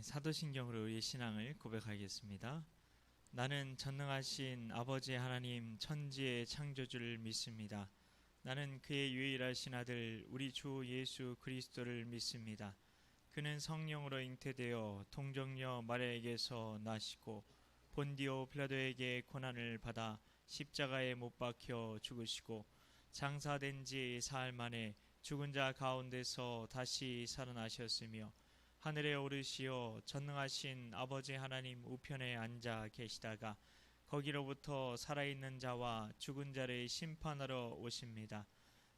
사도신경으로 우리의 신앙을 고백하겠습니다. 나는 전능하신 아버지 하나님 천지의 창조주를 믿습니다. 나는 그의 유일하신 아들 우리 주 예수 그리스도를 믿습니다. 그는 성령으로 잉태되어 동정녀 마리아에게서 나시고 본디오 빌라도에게 고난을 받아 십자가에 못 박혀 죽으시고 장사된 지 사흘 만에 죽은 자 가운데서 다시 살아나셨으며 하늘에 오르시어 전능하신 아버지 하나님 우편에 앉아 계시다가 거기로부터 살아있는 자와 죽은 자를 심판하러 오십니다.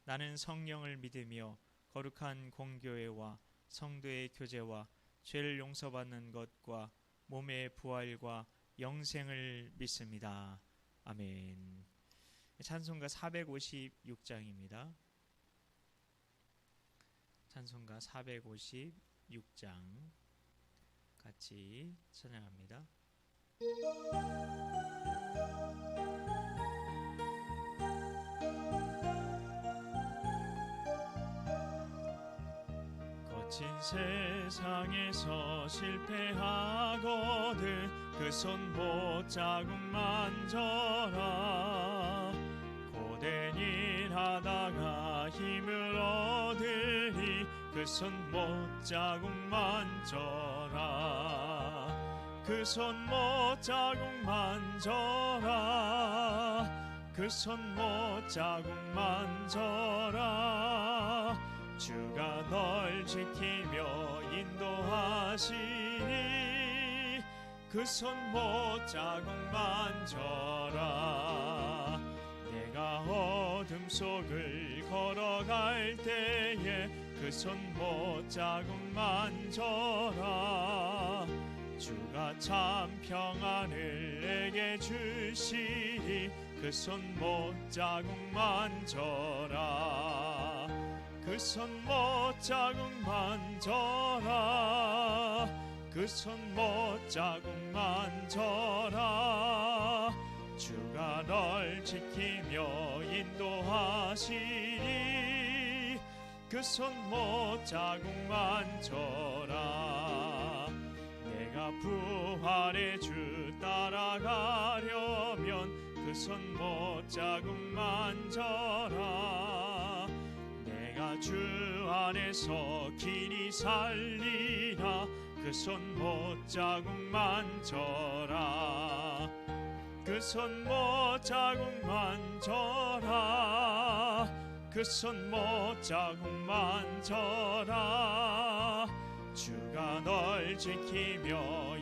나는 성령을 믿으며 거룩한 공교회와 성도의 교제와 죄를 용서받는 것과 몸의 부활과 영생을 믿습니다. 아멘. 찬송가 456장입니다. 찬송가 456장 같이 찬양합니다. 거친 세상에서 실패하거든 그 손 못자국 만져라. 고된 일 하다가 힘을 얻으리 그 손 못자국 만져라. 그 손 못자국 만져라. 그 손 못자국 만져라. 주가 널 지키며 인도하시니 그 손 못자국 만져라. 내가 어둠 속을 걸어갈 때에 그 손 못자국 만져라. 주가 참 평안을 내게 주시니 그 손 못자국 만져라. 그 손 못자국 만져라. 그 손 못자국 만져라. 주가 널 지키며 인도하시니 그 손 못자국 만져라. 내가 부활의 주 따라가려면 그 손 못자국 만져라. 내가 주 안에서 길이 살리라. 그 손 못자국 만져라. 그 손 못자국 만져라. 그 손 못자국 만져라. 주가 널 지키며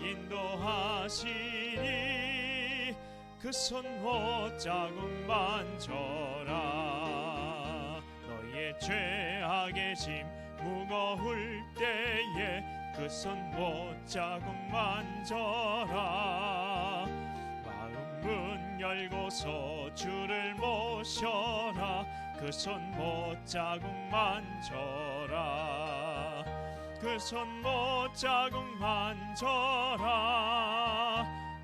인도하시니 그 손 못자국 만져라. 너희의 죄악의 짐 무거울 때에 그 손 못자국 만져라. 마음 문 열고서 주를 모셔라. 그 손 못자국 만져라. 그 손 못자국 만져라.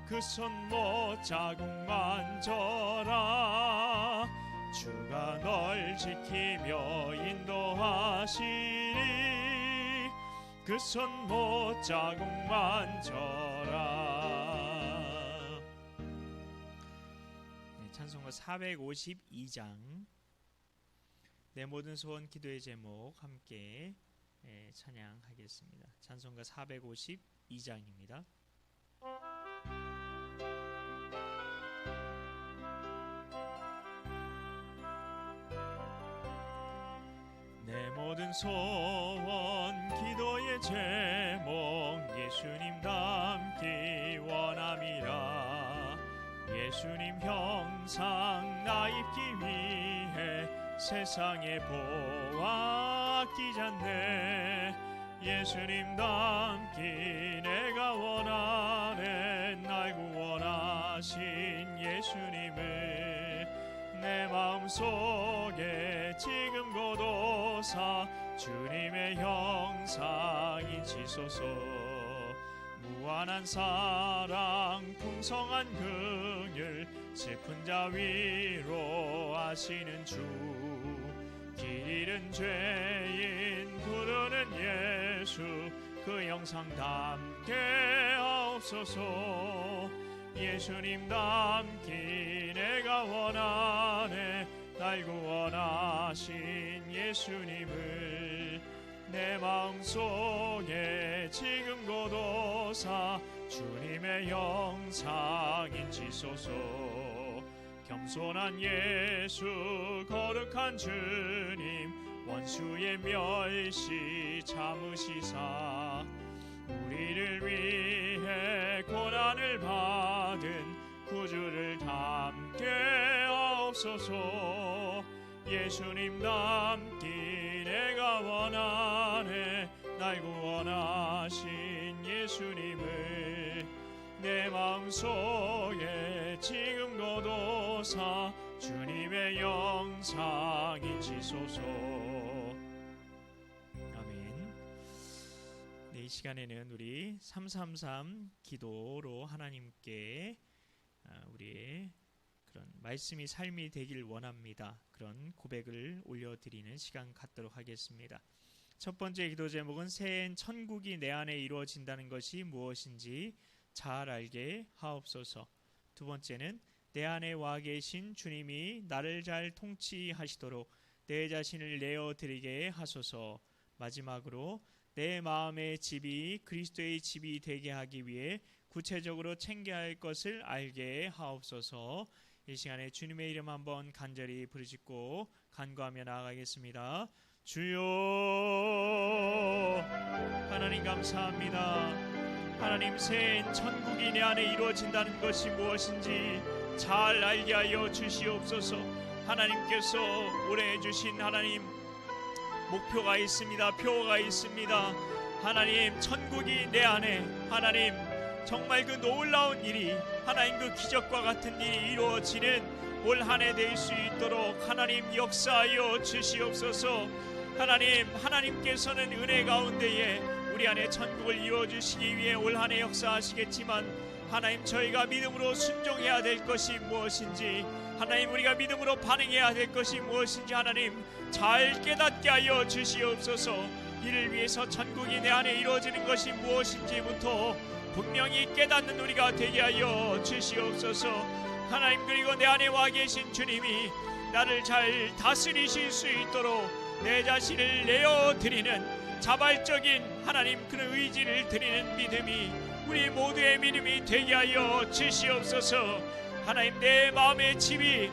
그 손 못자국 만져라. 주가 널 지키며 인도하시니 그 손 못자국 만져라. 찬송가 452장 내 모든 소원 기도의 제목 함께 찬양하겠습니다. 찬송가 452장입니다. 내 모든 소원 기도의 제목 예수님 닮기 원함이라. 예수님 형상 나 입기 위해 세상의 보화 아끼지 않네. 예수님 닮기 내가 원하네. 날 구원하신 예수님을 내 마음속에 지금 고도사 주님의 형상 인치소서. 무한한 사랑 풍성한 긍휼 슬픈 자 위로하시는 주. 길 잃은 죄인 부르는 예수 그 영상 담게 하옵소서. 예수님 닮기 내가 원하네. 날 구원하신 예수님을 내 마음속에 지금 고도사 주님의 영상인 지소서. 겸손한 예수 거룩한 주님 원수의 멸시 참으시사 우리를 위해 고난을 받은 구주를 닮게 하옵소서. 예수님 닮기 내가 원하네. 날 구원하신 예수님을 내 마음속에 지금 거도사 주님의 영상인 지소서. 아멘. 네, 이 시간에는 우리 333 기도로 하나님께 우리의 그런 말씀이 삶이 되길 원합니다. 그런 고백을 올려드리는 시간 갖도록 하겠습니다. 첫 번째 기도 제목은 새해엔 천국이 내 안에 이루어진다는 것이 무엇인지 잘 알게 하옵소서. 두 번째는 내 안에 와 계신 주님이 나를 잘 통치하시도록 내 자신을 내어드리게 하소서. 마지막으로 내 마음의 집이 그리스도의 집이 되게 하기 위해 구체적으로 챙겨야 할 것을 알게 하옵소서. 이 시간에 주님의 이름 한번 간절히 부르짖고 간구하며 나아가겠습니다. 주여, 하나님 감사합니다. 하나님, 새해엔 천국이 내 안에 이루어진다는 것이 무엇인지 잘 알게 하여 주시옵소서. 하나님께서 올해 주신 하나님 목표가 있습니다. 표가 있습니다. 하나님, 천국이 내 안에 하나님 정말 그 놀라운 일이 하나님 그 기적과 같은 일이 이루어지는 올 한 해 될 수 있도록 하나님 역사하여 주시옵소서. 하나님, 하나님께서는 은혜 가운데에 우리 안에 천국을 이루어주시기 위해 올 한 해 역사하시겠지만 하나님, 저희가 믿음으로 순종해야 될 것이 무엇인지, 하나님 우리가 믿음으로 반응해야 될 것이 무엇인지 하나님 잘 깨닫게 하여 주시옵소서. 이를 위해서 천국이 내 안에 이루어지는 것이 무엇인지부터 분명히 깨닫는 우리가 되게 하여 주시옵소서. 하나님, 그리고 내 안에 와 계신 주님이 나를 잘 다스리실 수 있도록 내 자신을 내어드리는 자발적인 하나님 그런 의지를 드리는 믿음이 우리 모두의 믿음이 되게 하여 주시옵소서. 하나님, 내 마음의 집이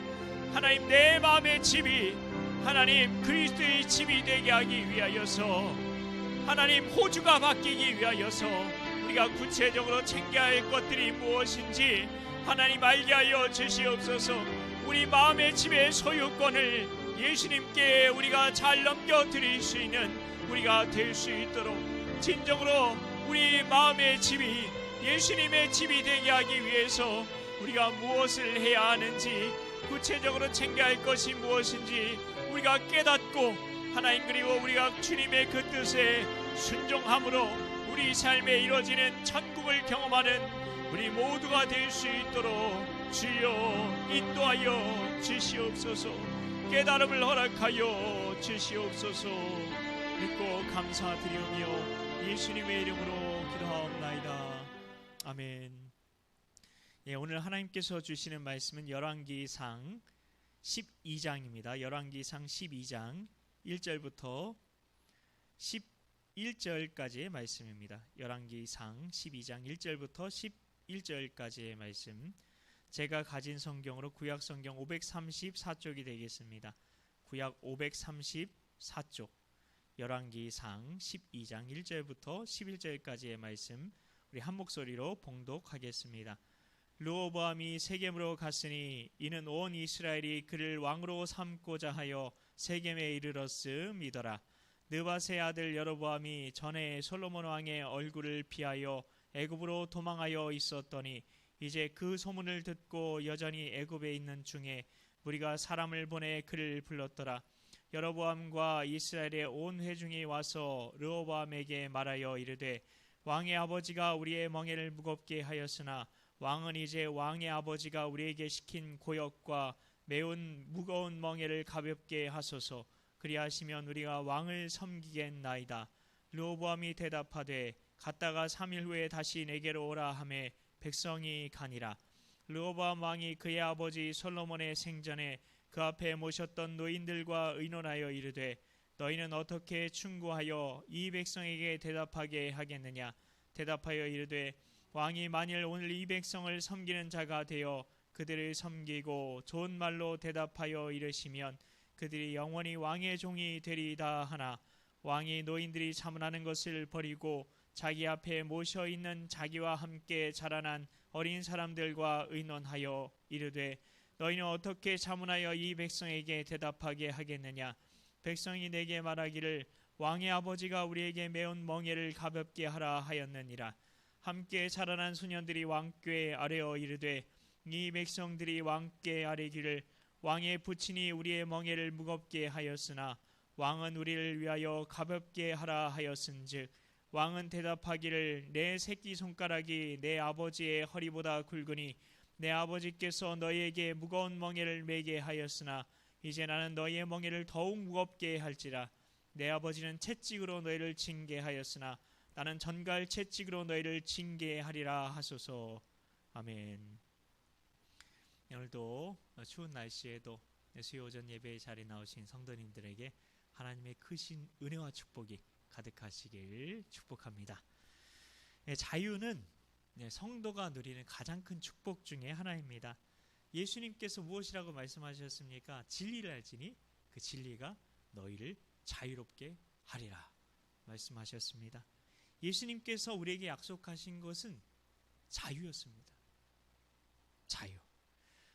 하나님 내 마음의 집이 하나님 그리스도의 집이 되게 하기 위하여서 하나님 호주가 바뀌기 위하여서 우리가 구체적으로 챙겨야 할 것들이 무엇인지 하나님 알게 하여 주시옵소서. 우리 마음의 집의 소유권을 예수님께 우리가 잘 넘겨드릴 수 있는 우리가 될 수 있도록 진정으로 우리 마음의 집이 예수님의 집이 되게 하기 위해서 우리가 무엇을 해야 하는지, 구체적으로 챙겨야 할 것이 무엇인지 우리가 깨닫고 하나님, 그리고 우리가 주님의 그 뜻에 순종함으로 우리 삶에 이루어지는 천국을 경험하는 우리 모두가 될 수 있도록 주여 인도하여 주시옵소서. 깨달음을 허락하여 주시옵소서. 믿고 감사드리오며 예수님의 이름으로 기도하옵나이다. 아멘. 예, 오늘 하나님께서 주시는 말씀은 열왕기상 12장입니다. 열왕기상 12장 1절부터 11절까지의 말씀입니다. 열왕기상 12장 1절부터 11절까지의 말씀, 제가 가진 성경으로 구약 성경 534쪽이 되겠습니다. 구약 534쪽 열왕기상 12장 1절부터 11절까지의 말씀 우리 한 목소리로 봉독하겠습니다. 르호보암이 세겜으로 갔으니 이는 온 이스라엘이 그를 왕으로 삼고자 하여 세겜에 이르렀음이더라. 느밧의 아들 여로보암이 전에 솔로몬 왕의 얼굴을 피하여 애굽으로 도망하여 있었더니 이제 그 소문을 듣고 여전히 애굽에 있는 중에 우리가 사람을 보내 그를 불렀더라. 여로보암과 이스라엘의 온 회중이 와서 르호보암에게 말하여 이르되 왕의 아버지가 우리의 멍에를 무겁게 하였으나 왕은 이제 왕의 아버지가 우리에게 시킨 고역과 매운 무거운 멍에를 가볍게 하소서. 그리하시면 우리가 왕을 섬기겠나이다. 르호보암이 대답하되 갔다가 3일 후에 다시 내게로 오라 하매 백성이 가니라. 르호보암 왕이 그의 아버지 솔로몬의 생전에 그 앞에 모셨던 노인들과 의논하여 이르되 너희는 어떻게 충고하여 이 백성에게 대답하게 하겠느냐. 대답하여 이르되 왕이 만일 오늘 이 백성을 섬기는 자가 되어 그들을 섬기고 좋은 말로 대답하여 이르시면 그들이 영원히 왕의 종이 되리이다 하나 왕이 노인들이 자문하는 것을 버리고 자기 앞에 모셔 있는 자기와 함께 자라난 어린 사람들과 의논하여 이르되 너희는 어떻게 자문하여 이 백성에게 대답하게 하겠느냐. 백성이 내게 말하기를 왕의 아버지가 우리에게 메운 멍에를 가볍게 하라 하였느니라. 함께 자라난 소년들이 왕께 아뢰어 이르되 이 백성들이 왕께 아뢰기를 왕의 부친이 우리의 멍에를 무겁게 하였으나 왕은 우리를 위하여 가볍게 하라 하였은즉 왕은 대답하기를 내 새끼손가락이 내 아버지의 허리보다 굵으니 내 아버지께서 너희에게 무거운 멍에를 메게 하였으나 이제 나는 너희의 멍에를 더욱 무겁게 할지라. 내 아버지는 채찍으로 너희를 징계하였으나 나는 전갈 채찍으로 너희를 징계하리라 하소서. 아멘. 오늘도 추운 날씨에도 수요 오전 예배의 자리에 나오신 성도님들에게 하나님의 크신 은혜와 축복이 가득하시길 축복합니다. 자유는 성도가 누리는 가장 큰 축복 중에 하나입니다. 예수님께서 무엇이라고 말씀하셨습니까? 진리를 알지니 그 진리가 너희를 자유롭게 하리라 말씀하셨습니다. 예수님께서 우리에게 약속하신 것은 자유였습니다. 자유.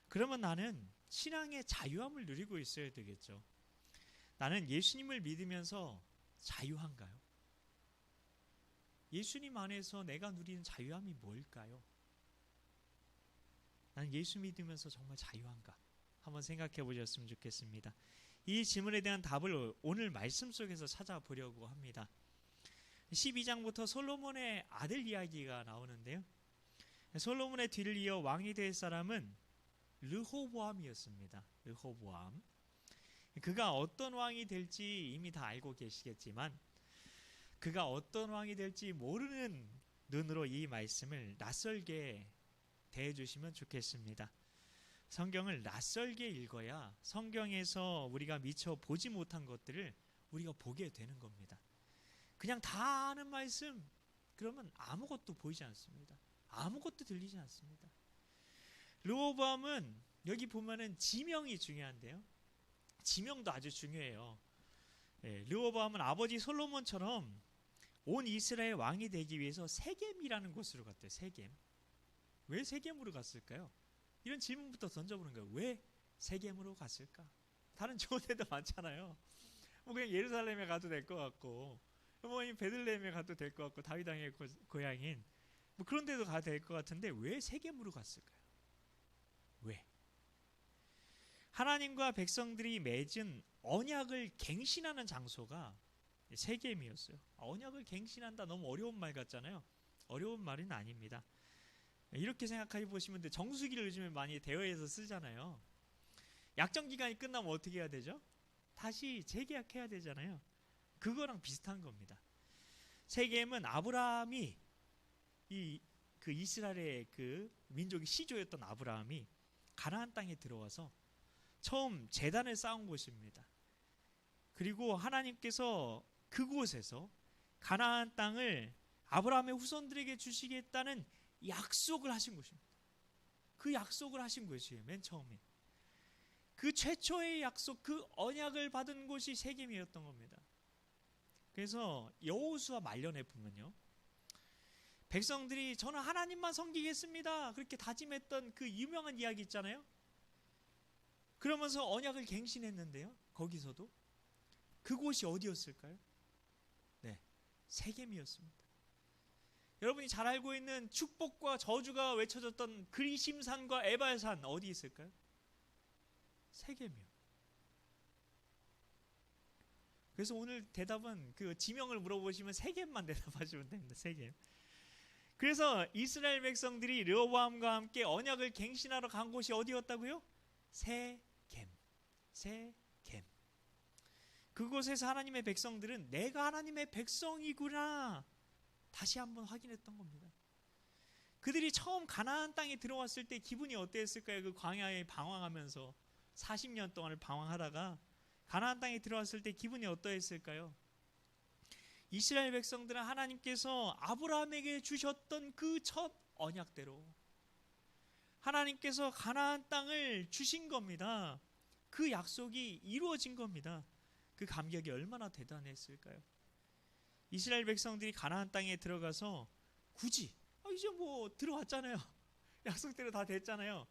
그러면 나는 신앙의 자유함을 누리고 있어야 되겠죠. 나는 예수님을 믿으면서 자유한가요? 예수님 안에서 내가 누리는 자유함이 뭘까요? 나는 예수 믿으면서 정말 자유한가? 한번 생각해 보셨으면 좋겠습니다. 이 질문에 대한 답을 오늘 말씀 속에서 찾아보려고 합니다. 12장부터 솔로몬의 아들 이야기가 나오는데요. 솔로몬의 뒤를 이어 왕이 될 사람은 르호보암이었습니다. 르호보암. 그가 어떤 왕이 될지 이미 다 알고 계시겠지만 그가 어떤 왕이 될지 모르는 눈으로 이 말씀을 낯설게 대해주시면 좋겠습니다. 성경을 낯설게 읽어야 성경에서 우리가 미처 보지 못한 것들을 우리가 보게 되는 겁니다. 그냥 다 아는 말씀 그러면 아무것도 보이지 않습니다. 아무것도 들리지 않습니다. 르호보암은 여기 보면은 지명이 중요한데요. 지명도 아주 중요해요. 르호보암은 아버지 솔로몬처럼 온 이스라엘 왕이 되기 위해서 세겜이라는 곳으로 갔대요. 세겜. 왜 세겜으로 갔을까요? 이런 질문부터 던져보는 거예요. 왜 세겜으로 갔을까? 다른 좋은 데도 많잖아요. 뭐 그냥 예루살렘에 가도 될 것 같고 뭐 베들레헴에 가도 될 것 같고 다윗 왕의 고향인 뭐 그런 데도 가도 될 것 같은데 왜 세겜으로 갔을까요? 왜? 하나님과 백성들이 맺은 언약을 갱신하는 장소가 세겜이었어요. 언약을 갱신한다 너무 어려운 말 같잖아요. 어려운 말은 아닙니다. 이렇게 생각해 보시면 돼. 정수기를 요즘에 많이 대여해서 쓰잖아요. 약정 기간이 끝나면 어떻게 해야 되죠? 다시 재계약해야 되잖아요. 그거랑 비슷한 겁니다. 세겜은 아브라함이 그 이스라엘의 그 민족의 시조였던 아브라함이 가나안 땅에 들어와서 처음 제단을 쌓은 곳입니다. 그리고 하나님께서 그곳에서 가나안 땅을 아브라함의 후손들에게 주시겠다는 약속을 하신 곳입니다. 그 약속을 하신 곳이에요. 맨 처음에. 그 최초의 약속, 그 언약을 받은 곳이 세겜이었던 겁니다. 그래서 여호수아 말년에 보면요. 백성들이 저는 하나님만 섬기겠습니다. 그렇게 다짐했던 그 유명한 이야기 있잖아요. 그러면서 언약을 갱신했는데요. 거기서도 그곳이 어디였을까요? 네, 세겜이었습니다. 여러분이 잘 알고 있는 축복과 저주가 외쳐졌던 그리심산과 에발산 어디 있을까요? 세겜이요. 그래서 오늘 대답은 그 지명을 물어보시면 세겜만 대답하시면 됩니다. 세겜. 그래서 이스라엘 백성들이 르호보암과 함께 언약을 갱신하러 간 곳이 어디였다고요? 세겜. 세겜. 그곳에서 하나님의 백성들은 내가 하나님의 백성이구나 다시 한번 확인했던 겁니다. 그들이 처음 가나안 땅에 들어왔을 때 기분이 어땠을까요? 그 광야에 방황하면서 40년 동안을 방황하다가 가나안 땅에 들어왔을 때 기분이 어떠했을까요? 이스라엘 백성들은 하나님께서 아브라함에게 주셨던 그 첫 언약대로 하나님께서 가나안 땅을 주신 겁니다. 그 약속이 이루어진 겁니다. 그 감격이 얼마나 대단했을까요? 이스라엘 백성들이 가나안 땅에 들어가서 굳이 이제 뭐 들어왔잖아요. 약속대로 다 됐잖아요.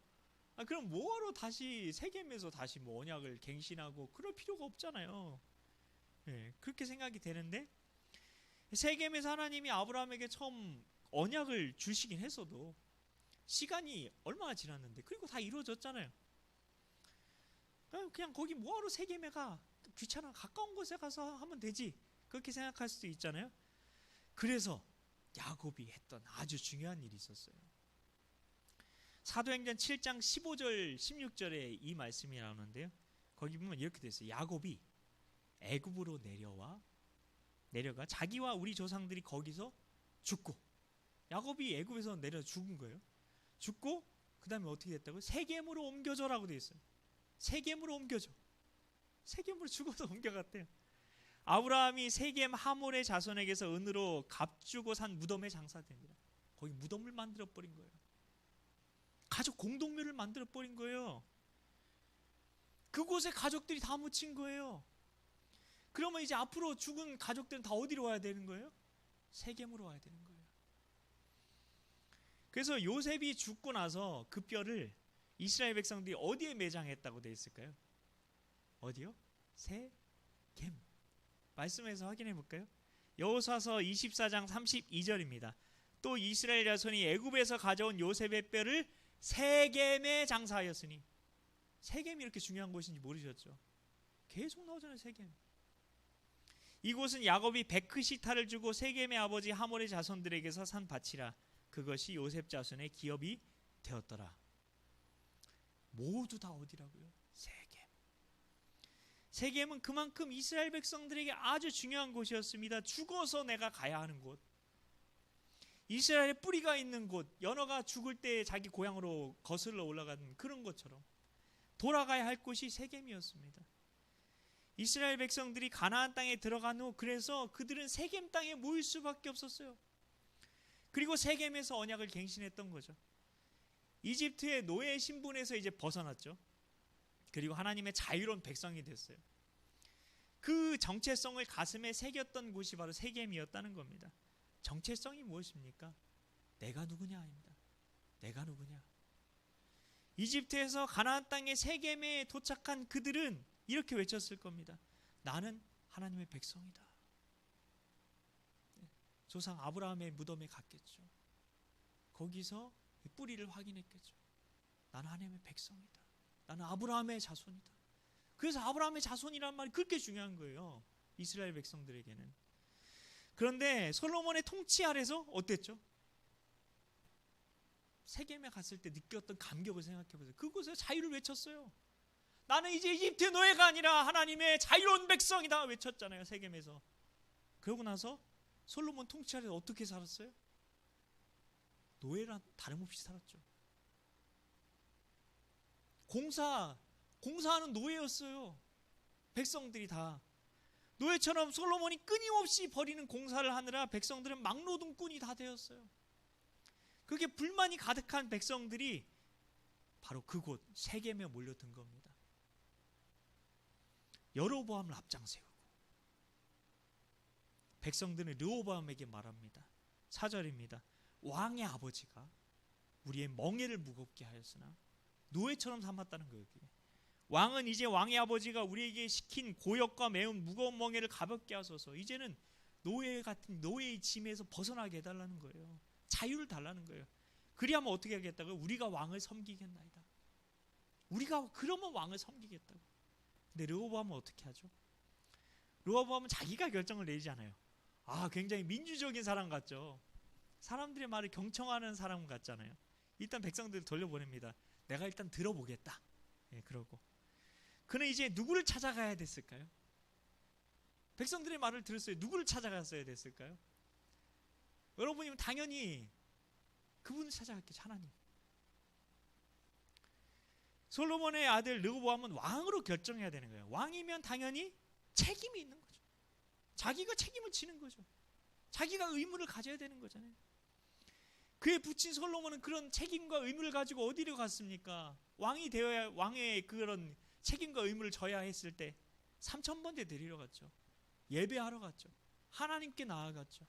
그럼 뭐하러 다시 세겜에서 다시 뭐 언약을 갱신하고 그럴 필요가 없잖아요. 그렇게 생각이 되는데 세겜에서 하나님이 아브라함에게 처음 언약을 주시긴 했어도 시간이 얼마나 지났는데 그리고 다 이루어졌잖아요. 그냥 거기 뭐하러 세겜에 가? 귀찮아. 가까운 곳에 가서 하면 되지. 그렇게 생각할 수도 있잖아요. 그래서 야곱이 했던 아주 중요한 일이 있었어요. 사도행전 7장 15절 16절에 이 말씀이 나오는데요. 거기 보면 이렇게 돼 있어요. 야곱이 애굽으로 내려가 자기와 우리 조상들이 거기서 죽고, 야곱이 애굽에서 내려 죽은 거예요. 죽고 그 다음에 어떻게 됐다고요? 세겜으로 옮겨져라고 돼 있어요. 세겜으로 옮겨져. 세겜으로 죽어서 옮겨갔대요. 아브라함이 세겜 하몰의 자손에게서 은으로 값주고 산 무덤에 장사됩니다. 거기 무덤을 만들어 버린 거예요. 가족 공동묘를 만들어 버린 거예요. 그곳에 가족들이 다 묻힌 거예요. 그러면 이제 앞으로 죽은 가족들은 다 어디로 와야 되는 거예요? 세겜으로 와야 되는 거예요. 그래서 요셉이 죽고 나서 그 뼈를 이스라엘 백성들이 어디에 매장했다고 되어 있을까요? 어디요? 세겜. 말씀에서 확인해 볼까요? 여호수아서 24장 32절입니다. 또 이스라엘 자손이 애굽에서 가져온 요셉의 뼈를 세겜에 장사하였으니. 세겜이 이렇게 중요한 곳인지 모르셨죠? 계속 나오잖아요. 세겜. 이곳은 야곱이 베크시타를 주고 세겜의 아버지 하몰의 자손들에게서 산 밭이라. 그것이 요셉 자손의 기업이 되었더라. 모두 다 어디라고요? 세겜. 세겜은 그만큼 이스라엘 백성들에게 아주 중요한 곳이었습니다. 죽어서 내가 가야 하는 곳, 이스라엘의 뿌리가 있는 곳, 연어가 죽을 때 자기 고향으로 거슬러 올라가는 그런 것처럼 돌아가야 할 곳이 세겜이었습니다. 이스라엘 백성들이 가나안 땅에 들어간 후 그래서 그들은 세겜 땅에 모일 수밖에 없었어요. 그리고 세겜에서 언약을 갱신했던 거죠. 이집트의 노예 신분에서 이제 벗어났죠. 그리고 하나님의 자유로운 백성이 됐어요. 그 정체성을 가슴에 새겼던 곳이 바로 세겜이었다는 겁니다. 정체성이 무엇입니까? 내가 누구냐입니다. 내가 누구냐. 이집트에서 가나안 땅의 세겜에 도착한 그들은 이렇게 외쳤을 겁니다. 나는 하나님의 백성이다. 조상 아브라함의 무덤에 갔겠죠. 거기서 뿌리를 확인했겠죠. 나는 하나님의 백성이다. 나는 아브라함의 자손이다. 그래서 아브라함의 자손이라는 말이 그렇게 중요한 거예요. 이스라엘 백성들에게는. 그런데 솔로몬의 통치 아래서 어땠죠? 세겜에 갔을 때 느꼈던 감격을 생각해 보세요. 그곳에서 자유를 외쳤어요. 나는 이제 이집트의 노예가 아니라 하나님의 자유로운 백성이다 외쳤잖아요. 세겜에서. 그러고 나서 솔로몬 통치 아래서 어떻게 살았어요? 노예랑 다름없이 살았죠. 공사하는 노예였어요. 백성들이 다. 노예처럼 솔로몬이 끊임없이 벌이는 공사를 하느라 백성들은 막노동꾼이 다 되었어요. 그게 불만이 가득한 백성들이 바로 그곳 세겜에 몰려든 겁니다. 여로보암을 앞장세우고 백성들은 르호보암에게 말합니다. 4절입니다. 왕의 아버지가 우리의 멍에를 무겁게 하였으나 노예처럼 삼았다는 거예요. 왕은 이제 왕의 아버지가 우리에게 시킨 고역과 매운 무거운 멍에를 가볍게 하소서. 이제는 노예 같은 노예의 짐에서 벗어나게 해달라는 거예요. 자유를 달라는 거예요. 그리하면 어떻게 하겠다고요? 우리가 왕을 섬기겠나이다. 우리가 그러면 왕을 섬기겠다고. 근데 르호보암은 어떻게 하죠? 르호보암은 자기가 결정을 내리지 않아요. 굉장히 민주적인 사람 같죠. 사람들의 말을 경청하는 사람 같잖아요. 일단 백성들을 돌려보냅니다. 내가 일단 들어보겠다. 그러고 그는 이제 누구를 찾아가야 됐을까요? 백성들의 말을 들었어요. 누구를 찾아갔어야 됐을까요? 여러분이면 당연히 그분을 찾아갔겠죠. 하나님. 솔로몬의 아들 르호보암은 왕으로 결정해야 되는 거예요. 왕이면 당연히 책임이 있는 거죠. 자기가 책임을 지는 거죠. 자기가 의무를 가져야 되는 거잖아요. 그의 부친 솔로몬은 그런 책임과 의무를 가지고 어디로 갔습니까? 왕이 되어야 왕의 그런 책임과 의무를 져야 했을 때 3,000번째 드리러 갔죠. 예배하러 갔죠. 하나님께 나아갔죠.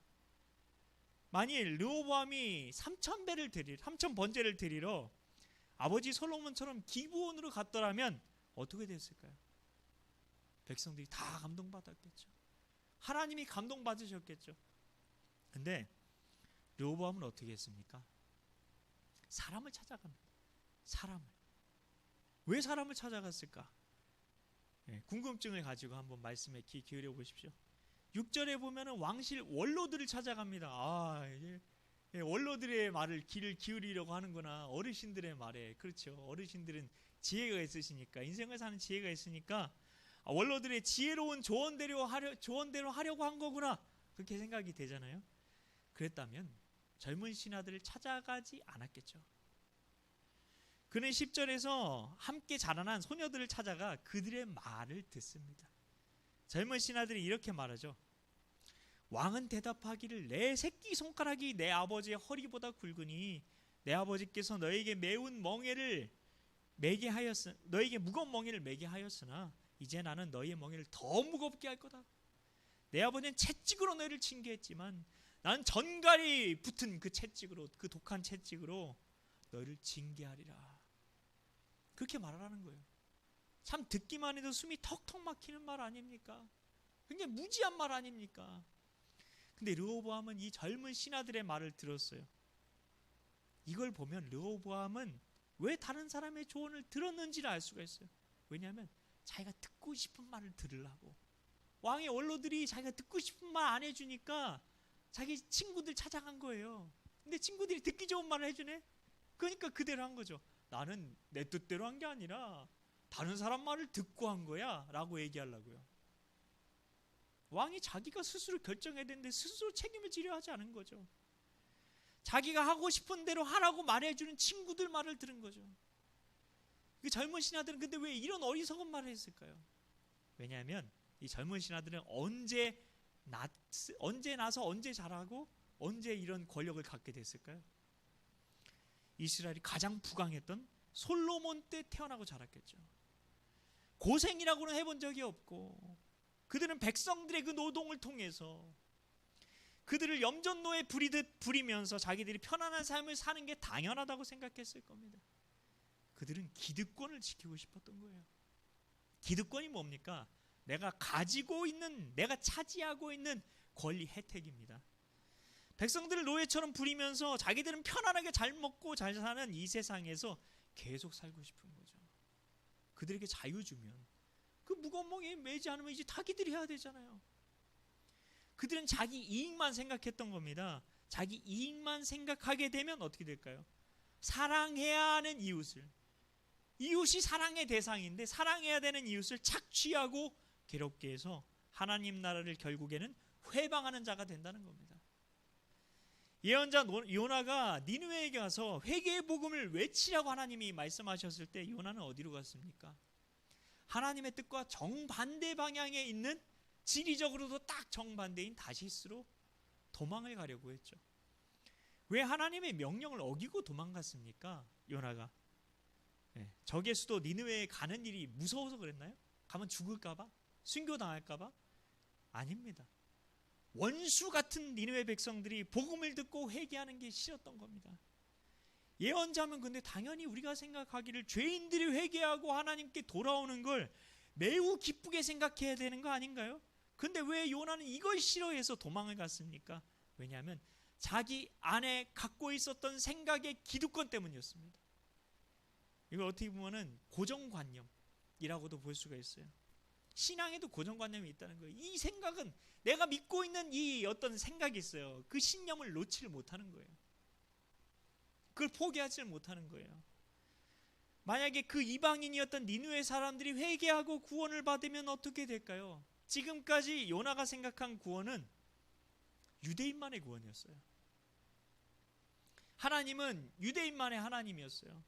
만일 르호보암이 3,000번제를 드리러 아버지 솔로몬처럼 기브온으로 갔더라면 어떻게 됐을까요? 백성들이 다 감동받았겠죠. 하나님이 감동받으셨겠죠. 근데 르호보암은 어떻게 했습니까? 사람을 찾아갑니다. 사람을. 왜 사람을 찾아갔을까? 궁금증을 가지고 한번 말씀에 귀 기울여 보십시오. 6절에 보면은 왕실 원로들을 찾아갑니다. 원로들의 말을 귀를 기울이려고 하는구나. 어르신들의 말에. 그렇죠. 어르신들은 지혜가 있으시니까, 인생을 사는 지혜가 있으니까 원로들의 지혜로운 조언대로 하려고 한 거구나. 그렇게 생각이 되잖아요. 그랬다면 젊은 신하들을 찾아가지 않았겠죠. 그는 10절에서 함께 자라난 소녀들을 찾아가 그들의 말을 듣습니다. 젊은 신하들이 이렇게 말하죠. 왕은 대답하기를 내 새끼손가락이 내 아버지의 허리보다 굵으니 내 아버지께서 너에게 무거운 멍에를 매게 하였으나 이제 나는 너희의 멍에를 더 무겁게 할 거다. 내 아버지는 채찍으로 너희를 징계했지만 나는 전갈이 붙은 그 채찍으로, 그 독한 채찍으로 너희를 징계하리라. 그렇게 말하라는 거예요. 참 듣기만 해도 숨이 턱턱 막히는 말 아닙니까? 굉장히 무지한 말 아닙니까? 근데 르호보암은 이 젊은 신하들의 말을 들었어요. 이걸 보면 르호보암은 왜 다른 사람의 조언을 들었는지를 알 수가 있어요. 왜냐하면 자기가 듣고 싶은 말을 들으려고. 왕의 원로들이 자기가 듣고 싶은 말 안 해주니까 자기 친구들 찾아간 거예요. 근데 친구들이 듣기 좋은 말을 해주네? 그러니까 그대로 한 거죠. 나는 내 뜻대로 한 게 아니라 다른 사람 말을 듣고 한 거야 라고 얘기하려고요. 왕이 자기가 스스로 결정해야 되는데 스스로 책임을 지려 하지 않은 거죠. 자기가 하고 싶은 대로 하라고 말해주는 친구들 말을 들은 거죠. 그 젊은 신하들은 근데 왜 이런 어리석은 말을 했을까요? 왜냐하면 이 젊은 신하들은 언제 나서 언제 자라고 언제 이런 권력을 갖게 됐을까요? 이스라엘이 가장 부강했던 솔로몬 때 태어나고 자랐겠죠. 고생이라고는 해본 적이 없고 그들은 백성들의 그 노동을 통해서 그들을 염전노에 부리듯 부리면서 자기들이 편안한 삶을 사는 게 당연하다고 생각했을 겁니다. 그들은 기득권을 지키고 싶었던 거예요. 기득권이 뭡니까? 내가 가지고 있는, 내가 차지하고 있는 권리 혜택입니다. 백성들을 노예처럼 부리면서 자기들은 편안하게 잘 먹고 잘 사는 이 세상에서 계속 살고 싶은 거죠. 그들에게 자유 주면 그 무거운 멍에 매지 않으면 이제 타기들이 해야 되잖아요. 그들은 자기 이익만 생각했던 겁니다. 자기 이익만 생각하게 되면 어떻게 될까요? 사랑해야 하는 이웃이 사랑의 대상인데 사랑해야 되는 이웃을 착취하고 괴롭게 해서 하나님 나라를 결국에는 회방하는 자가 된다는 겁니다. 예언자 요나가 니느웨에 가서 회개의 복음을 외치라고 하나님이 말씀하셨을 때 요나는 어디로 갔습니까? 하나님의 뜻과 정반대 방향에 있는, 지리적으로도 딱 정반대인 다시스로 도망을 가려고 했죠. 왜 하나님의 명령을 어기고 도망갔습니까? 요나가 적의 수도 니느웨에 가는 일이 무서워서 그랬나요? 가면 죽을까봐? 순교당할까봐? 아닙니다. 원수 같은 니느웨 백성들이 복음을 듣고 회개하는 게 싫었던 겁니다. 예언자면 근데 당연히 우리가 생각하기를 죄인들이 회개하고 하나님께 돌아오는 걸 매우 기쁘게 생각해야 되는 거 아닌가요? 근데 왜 요나는 이걸 싫어해서 도망을 갔습니까? 왜냐하면 자기 안에 갖고 있었던 생각의 기득권 때문이었습니다. 이걸 어떻게 보면은 고정관념이라고도 볼 수가 있어요. 신앙에도 고정관념이 있다는 거예요. 이 생각은 내가 믿고 있는 이 어떤 생각이 있어요. 그 신념을 놓지를 못하는 거예요. 그걸 포기하지를 못하는 거예요. 만약에 그 이방인이었던 니느웨 사람들이 회개하고 구원을 받으면 어떻게 될까요? 지금까지 요나가 생각한 구원은 유대인만의 구원이었어요. 하나님은 유대인만의 하나님이었어요.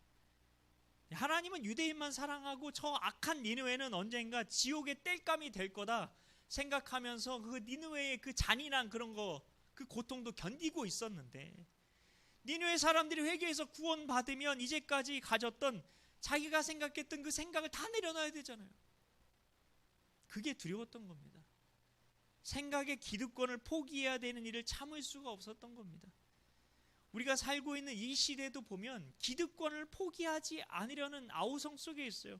하나님은 유대인만 사랑하고 저 악한 니느웨는 언젠가 지옥의 땔감이 될 거다 생각하면서 그 니느웨의 그 잔인한 그런 거, 그 고통도 견디고 있었는데, 니느웨 사람들이 회개해서 구원받으면 이제까지 가졌던 자기가 생각했던 그 생각을 다 내려놔야 되잖아요. 그게 두려웠던 겁니다. 생각의 기득권을 포기해야 되는 일을 참을 수가 없었던 겁니다. 우리가 살고 있는 이 시대도 보면 기득권을 포기하지 않으려는 아우성 속에 있어요.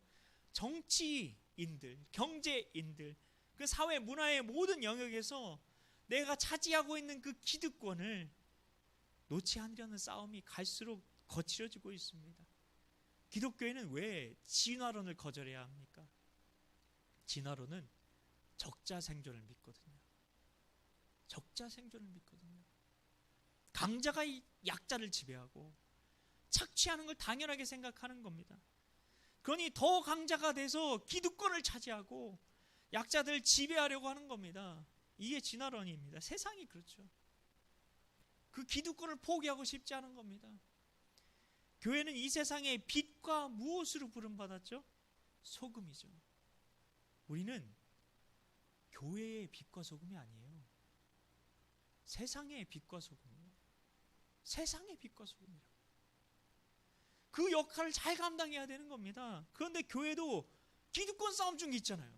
정치인들, 경제인들, 그 사회 문화의 모든 영역에서 내가 차지하고 있는 그 기득권을 놓지 않으려는 싸움이 갈수록 거칠어지고 있습니다. 기독교회는 왜 진화론을 거절해야 합니까? 진화론은 적자 생존을 믿거든요. 적자 생존을 믿거든요. 강자가 약자를 지배하고 착취하는 걸 당연하게 생각하는 겁니다. 그러니 더 강자가 돼서 기득권을 차지하고 약자들을 지배하려고 하는 겁니다. 이게 진화론입니다. 세상이 그렇죠. 그 기득권을 포기하고 싶지 않은 겁니다. 교회는 이 세상의 빛과 무엇으로 부름받았죠? 소금이죠. 우리는 교회의 빛과 소금이 아니에요. 세상의 빛과 소금이에요. 세상의 빛과 소금이라. 그 역할을 잘 감당해야 되는 겁니다. 그런데 교회도 기득권 싸움 중에 있잖아요.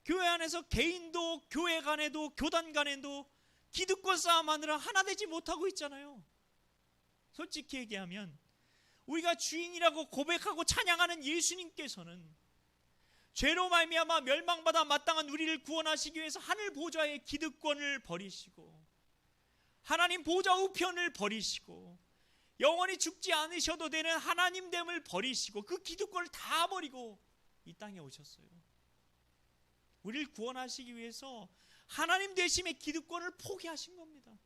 교회 안에서 개인도, 교회 간에도, 교단 간에도 기득권 싸움하느라 하나 되지 못하고 있잖아요. 솔직히 얘기하면 우리가 주인이라고 고백하고 찬양하는 예수님께서는 죄로 말미암아 멸망받아 마땅한 우리를 구원하시기 위해서 하늘 보좌의 기득권을 버리시고 하나님 보좌 우편을 버리시고 영원히 죽지 않으셔도 되는 하나님됨을 버리시고 그 기득권을 다 버리고 이 땅에 오셨어요. 우리를 구원하시기 위해서 하나님 되심의 기득권을 포기하신 겁니다.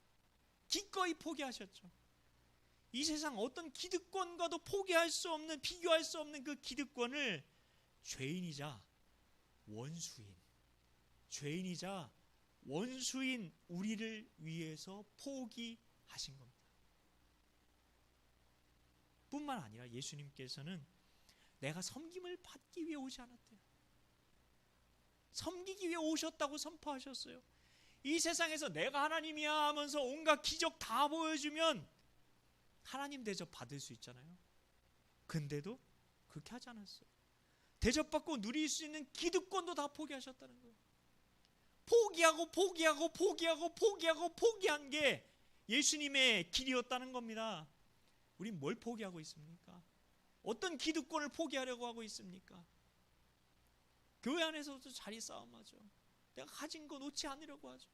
기꺼이 포기하셨죠. 이 세상 어떤 기득권과도 포기할 수 없는, 비교할 수 없는 그 기득권을 죄인이자 원수인 우리를 위해서 포기하신 겁니다. 뿐만 아니라 예수님께서는 내가 섬김을 받기 위해 오지 않았대요. 섬기기 위해 오셨다고 선포하셨어요. 이 세상에서 내가 하나님이야 하면서 온갖 기적 다 보여주면 하나님 대접 받을 수 있잖아요. 근데도 그렇게 하지 않았어요. 대접받고 누릴 수 있는 기득권도 다 포기하셨다는 거예요. 포기한 게 예수님의 길이었다는 겁니다. 우린 뭘 포기하고 있습니까? 어떤 기득권을 포기하려고 하고 있습니까? 교회 안에서도 자리 싸움하죠. 내가 가진 거 놓지 않으려고 하죠.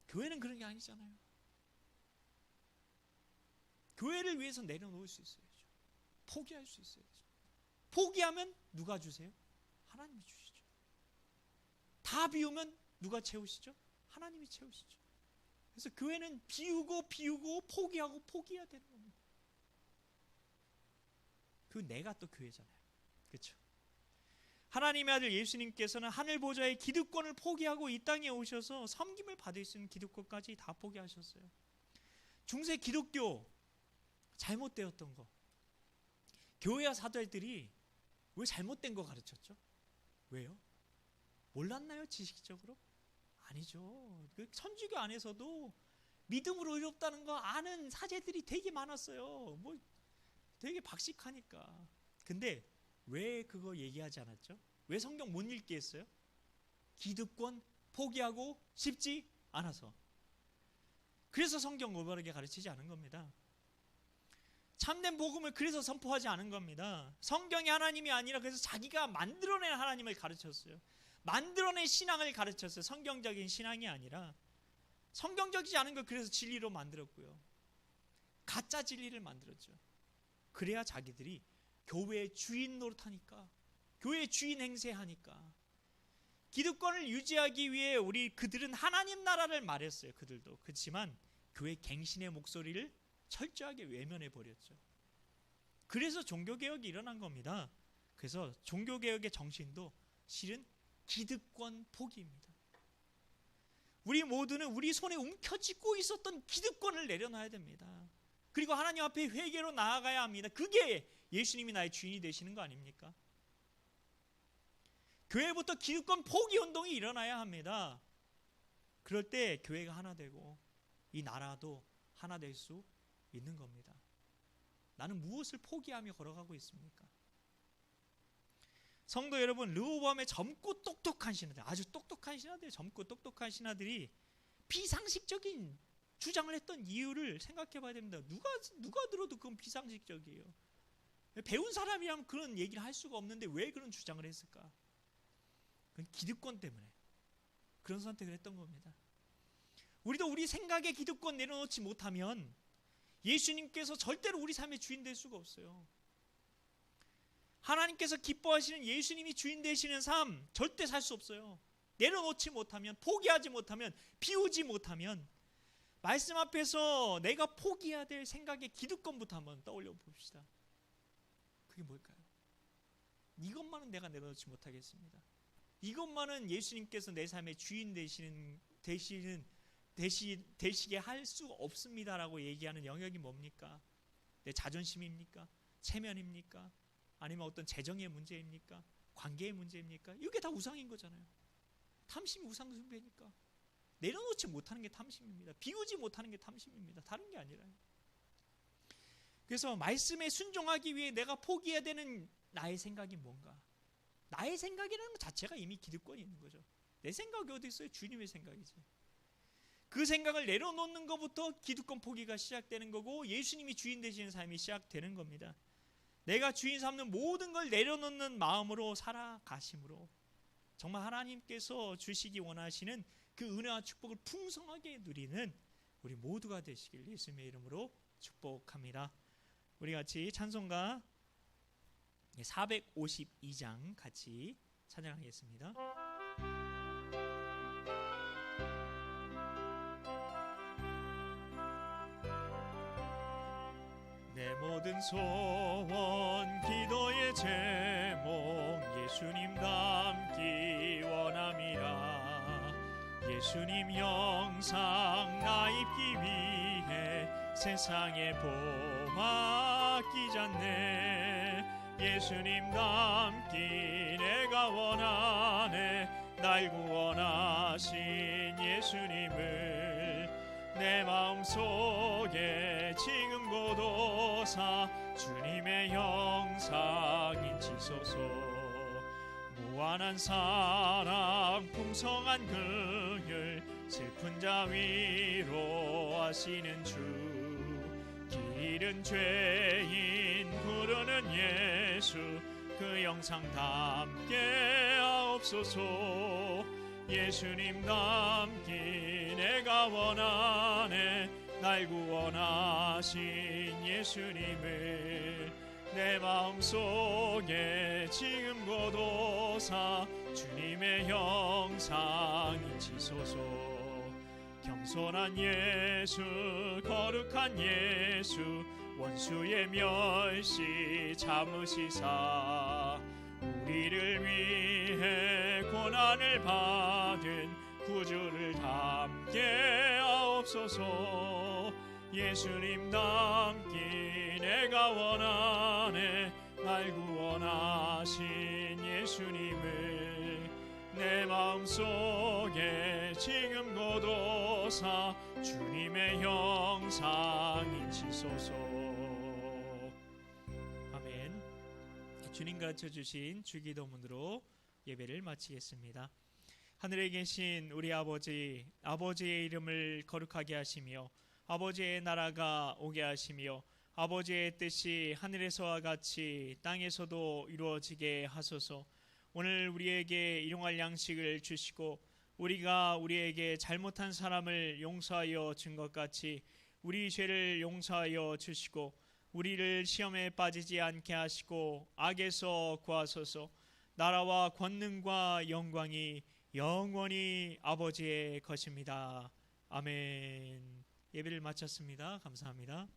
교회는 그런 게 아니잖아요. 교회를 위해서 내려놓을 수 있어야죠. 포기할 수 있어야죠. 포기하면 누가 주세요? 하나님이 주시죠. 다 비우면 누가 채우시죠? 하나님이 채우시죠. 그래서 교회는 비우고 포기하고 포기해야 되는 겁니다. 그 내가 또 교회잖아요. 그렇죠? 하나님의 아들 예수님께서는 하늘 보좌의 기득권을 포기하고 이 땅에 오셔서 섬김을 받을 수 있는 기득권까지 다 포기하셨어요. 중세 기독교 잘못되었던 거, 교회와 사도들이 왜 잘못된 거 가르쳤죠? 왜요? 몰랐나요? 지식적으로? 아니죠. 그 천주교 안에서도 믿음으로 의롭다는 거 아는 사제들이 되게 많았어요. 뭐 되게 박식하니까. 근데 왜 그거 얘기하지 않았죠? 왜 성경 못 읽게 했어요? 기득권 포기하고 싶지 않아서. 그래서 성경 올바르게 가르치지 않은 겁니다. 참된 복음을 그래서 선포하지 않은 겁니다. 성경이 하나님이 아니라 그래서 자기가 만들어낸 하나님을 가르쳤어요. 만들어낸 신앙을 가르쳤어요. 성경적인 신앙이 아니라. 성경적이지 않은 걸 그래서 진리로 만들었고요. 가짜 진리를 만들었죠. 그래야 자기들이 교회의 주인 노릇하니까, 교회의 주인 행세하니까. 기득권을 유지하기 위해 그들은 하나님 나라를 말했어요. 그들도. 그렇지만 교회 갱신의 목소리를 철저하게 외면해 버렸죠. 그래서 종교개혁이 일어난 겁니다. 그래서 종교개혁의 정신도 실은 기득권 포기입니다. 우리 모두는 우리 손에 움켜쥐고 있었던 기득권을 내려놔야 됩니다. 그리고 하나님 앞에 회개로 나아가야 합니다. 그게 예수님이 나의 주인이 되시는 거 아닙니까? 교회부터 기득권 포기 운동이 일어나야 합니다. 그럴 때 교회가 하나 되고 이 나라도 하나 될 수 있는 겁니다. 나는 무엇을 포기하며 걸어가고 있습니까? 성도 여러분, 르호보암의 젊고 똑똑한 신하들, 아주 똑똑한 신하들, 젊고 똑똑한 신하들이 비상식적인 주장을 했던 이유를 생각해 봐야 됩니다. 누가 들어도 그건 비상식적이에요. 배운 사람이라면 그런 얘기를 할 수가 없는데 왜 그런 주장을 했을까? 그건 기득권 때문에 그런 선택을 했던 겁니다. 우리도 우리 생각의 기득권 내려놓지 못하면 예수님께서 절대로 우리 삶의 주인 될 수가 없어요. 하나님께서 기뻐하시는 예수님이 주인 되시는 삶 절대 살 수 없어요. 내려놓지 못하면, 포기하지 못하면, 비우지 못하면 말씀 앞에서 내가 포기해야 될 생각의 기득권부터 한번 떠올려 봅시다. 그게 뭘까요? 이것만은 내가 내려놓지 못하겠습니다. 이것만은 예수님께서 내 삶의 주인 되시게 할 수 없습니다라고 얘기하는 영역이 뭡니까? 내 자존심입니까? 체면입니까? 아니면 어떤 재정의 문제입니까? 관계의 문제입니까? 이게 다 우상인 거잖아요. 탐심이 우상 숭배니까. 내려놓지 못하는 게 탐심입니다. 비우지 못하는 게 탐심입니다. 다른 게 아니라요. 그래서 말씀에 순종하기 위해 내가 포기해야 되는 나의 생각이 뭔가? 나의 생각이라는 것 자체가 이미 기득권이 있는 거죠. 내 생각이 어디 있어요? 주님의 생각이지. 그 생각을 내려놓는 것부터 기득권 포기가 시작되는 거고 예수님이 주인 되시는 삶이 시작되는 겁니다. 내가 주인 삼는 모든 걸 내려놓는 마음으로 살아가심으로 정말 하나님께서 주시기 원하시는 그 은혜와 축복을 풍성하게 누리는 우리 모두가 되시길 예수님의 이름으로 축복합니다. 우리 같이 찬송가 452장 같이 찬양하겠습니다. 내 모든 소원 기도의 제목 예수님 닮기 원함이라. 예수님 영상 나 입기 위해 세상에 봄아끼잖네. 예수님 닮기 내가 원하네. 날 구원하신 예수님을 내 마음속에 지금 고도사 주님의 형상 인치소서. 무한한 사랑 풍성한 긍휼 슬픈 자 위로하시는 주. 길 잃은 죄인 부르는 예수 그 영상 담게 하옵소서. 예수님 닮기 내가 원하네. 날 구원하신 예수님을 내 마음속에 지금 고도사 주님의 형상 인치소서. 겸손한 예수 거룩한 예수 원수의 멸시 참으시사 우리를 위해 고난을 받은 구주를 담게 하옵소서. 예수님 닮기 내가 원하네. 날 구원하신 예수님을 내 마음속에 지금 고도사 주님의 형상 인치소서. 아멘. 주님 가르쳐주신 주기도문으로 예배를 마치겠습니다. 하늘에 계신 우리 아버지, 아버지의 이름을 거룩하게 하시며 아버지의 나라가 오게 하시며 아버지의 뜻이 하늘에서와 같이 땅에서도 이루어지게 하소서. 오늘 우리에게 일용할 양식을 주시고 우리가 우리에게 잘못한 사람을 용서하여 준 것 같이 우리 죄를 용서하여 주시고 우리를 시험에 빠지지 않게 하시고 악에서 구하소서. 나라와 권능과 영광이 영원히 아버지의 것입니다. 아멘. 예배를 마쳤습니다. 감사합니다.